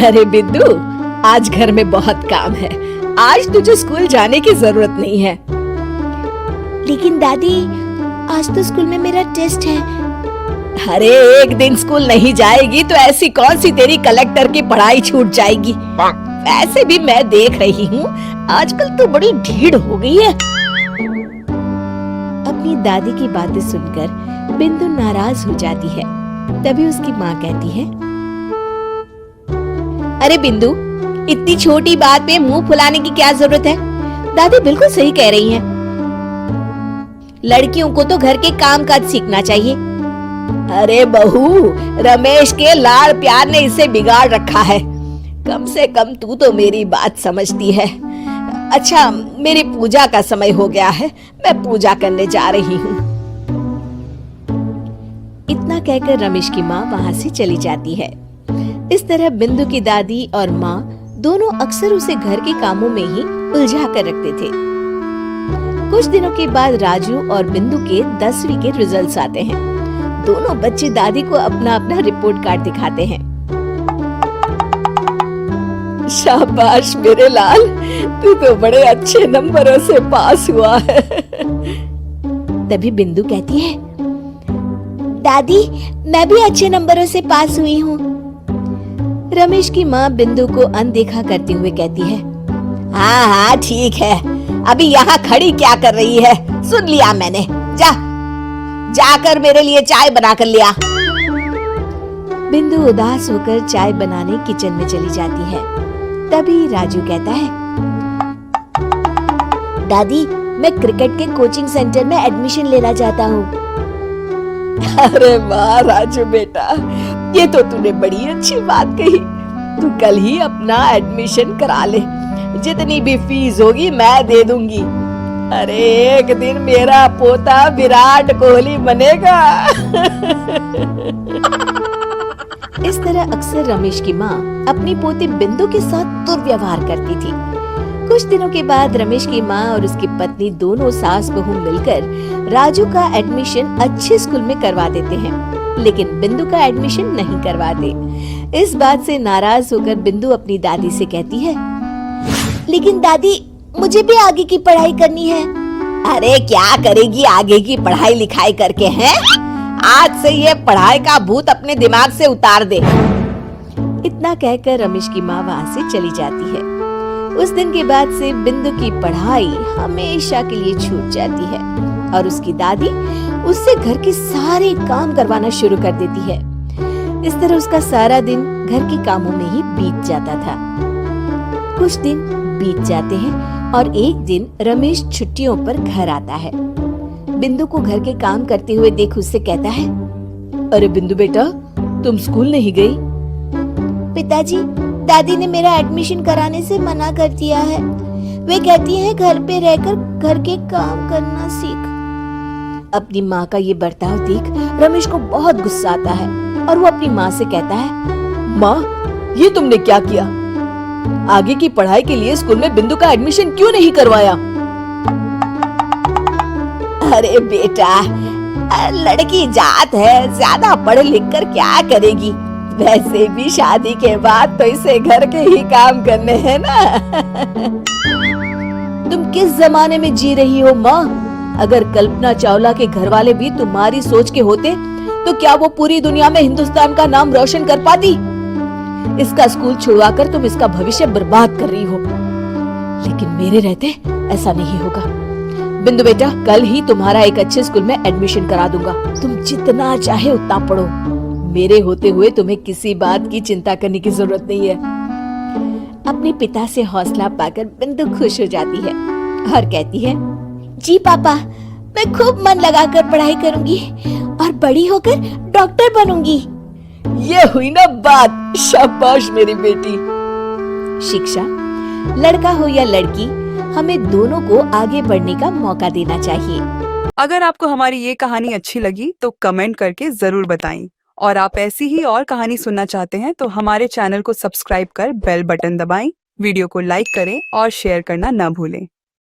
अरे बिंदु, आज घर में बहुत काम है। आज तुझे स्कूल जाने की जरूरत नहीं है। लेकिन दादी, आज तो स्कूल में मेरा टेस्ट है। अरे एक दिन स्कूल नहीं जाएगी तो ऐसी कौन सी तेरी कलेक्टर की पढ़ाई छूट जाएगी। वैसे भी मैं देख रही हूँ आजकल तो बड़ी ढीठ हो गई है। अपनी दादी की बातें सुनकर बिंदु नाराज हो जाती है। तभी उसकी माँ कहती है, अरे बिंदु, इतनी छोटी बात पे मुंह फुलाने की क्या जरूरत है। दादी बिल्कुल सही कह रही हैं। लड़कियों को तो घर के काम काज सीखना चाहिए। अरे बहू, रमेश के लाड़ प्यार ने इसे बिगाड़ रखा है। कम से कम तू तो मेरी बात समझती है। अच्छा, मेरी पूजा का समय हो गया है, मैं पूजा करने जा रही हूँ। इतना कहकर रमेश की माँ वहाँ से चली जाती है। इस तरह बिंदु की दादी और माँ दोनों अक्सर उसे घर के कामों में ही उलझा कर रखते थे। कुछ दिनों के बाद राजू और बिंदु के 10वीं के रिजल्ट्स आते हैं। दोनों बच्चे दादी को अपना अपना रिपोर्ट कार्ड दिखाते हैं। शाबाश मेरे लाल, तू तो बड़े अच्छे नंबरों से पास हुआ है। तभी बिंदु कहती है, दादी मैं भी अच्छे नंबरों से पास हुई हूँ। रमेश की माँ बिंदु को अनदेखा करते हुए कहती है, हाँ हाँ ठीक है, अभी यहाँ खड़ी क्या कर रही है, सुन लिया मैंने। जाकर मेरे लिए चाय बना कर लिया। बिंदु उदास होकर चाय बनाने किचन में चली जाती है। तभी राजू कहता है, दादी मैं क्रिकेट के कोचिंग सेंटर में एडमिशन लेना चाहता हूँ। अरे वाह राजू बेटा, ये तो तूने बड़ी अच्छी बात कही। तू कल ही अपना एडमिशन करा ले, जितनी भी फीस होगी मैं दे दूंगी। अरे एक दिन मेरा पोता विराट कोहली बनेगा। इस तरह अक्सर रमेश की माँ अपनी पोती बिंदु के साथ दुर्व्यवहार करती थी। कुछ दिनों के बाद रमेश की माँ और उसकी पत्नी दोनों सास बहू मिलकर राजू का एडमिशन अच्छे स्कूल में करवा देते हैं, लेकिन बिंदु का एडमिशन नहीं करवाते। इस बात से नाराज होकर बिंदु अपनी दादी से कहती है, लेकिन दादी मुझे भी आगे की पढ़ाई करनी है। अरे क्या करेगी आगे की पढ़ाई लिखाई करके हैं? आज से ये पढ़ाई का भूत अपने दिमाग से उतार दे। इतना कहकर रमेश की माँ वहाँ से चली जाती है। उस दिन के बाद से बिंदु की पढ़ाई हमेशा के लिए छूट जाती है और उसकी दादी उससे घर के सारे काम करवाना शुरू कर देती है। इस तरह उसका सारा दिन घर के कामों में ही बीत जाता था। कुछ दिन बीत जाते हैं और एक दिन रमेश छुट्टियों पर घर आता है। बिंदु को घर के काम करते हुए देख उससे कहता है, अरे बिंदु बेटा, तुम स्कूल नहीं गई? पिताजी, दादी ने मेरा एडमिशन कराने से मना कर दिया है। वे कहती हैं घर पे रहकर घर के काम करना सीख। अपनी माँ का ये बर्ताव देख रमेश को बहुत गुस्सा आता है और वो अपनी माँ से कहता है, माँ ये तुमने क्या किया? आगे की पढ़ाई के लिए स्कूल में बिंदु का एडमिशन क्यों नहीं करवाया? अरे बेटा, लड़की जात है, ज्यादा पढ़ लिख कर क्या करेगी? वैसे भी शादी के बाद तो इसे घर के ही काम करने हैं ना। तुम किस जमाने में जी रही हो माँ? अगर कल्पना चावला के घर वाले भी तुम्हारी सोच के होते तो क्या वो पूरी दुनिया में हिंदुस्तान का नाम रोशन कर पाती? इसका स्कूल छुड़वाकर तुम इसका भविष्य बर्बाद कर रही हो, लेकिन मेरे रहते ऐसा नहीं होगा। बिंदु बेटा, कल ही तुम्हारा एक अच्छे स्कूल में एडमिशन करा दूंगा। तुम जितना चाहे उतना पढ़ो। मेरे होते हुए तुम्हें किसी बात की चिंता करने की जरूरत नहीं है। अपने पिता से हौसला पाकर बिंदु खुश हो जाती है और कहती है, जी पापा, मैं खूब मन लगाकर पढ़ाई करूंगी और बड़ी होकर डॉक्टर बनूंगी। ये हुई ना बात। शाबाश मेरी बेटी। शिक्षा, लड़का हो या लड़की, हमें दोनों को आगे बढ़ने का मौका देना चाहिए। अगर आपको हमारी ये कहानी अच्छी लगी तो कमेंट करके जरूर बताएं। और आप ऐसी ही और कहानी सुनना चाहते हैं तो हमारे चैनल को सब्सक्राइब कर बेल बटन दबाएं, वीडियो को लाइक करें और शेयर करना न भूलें।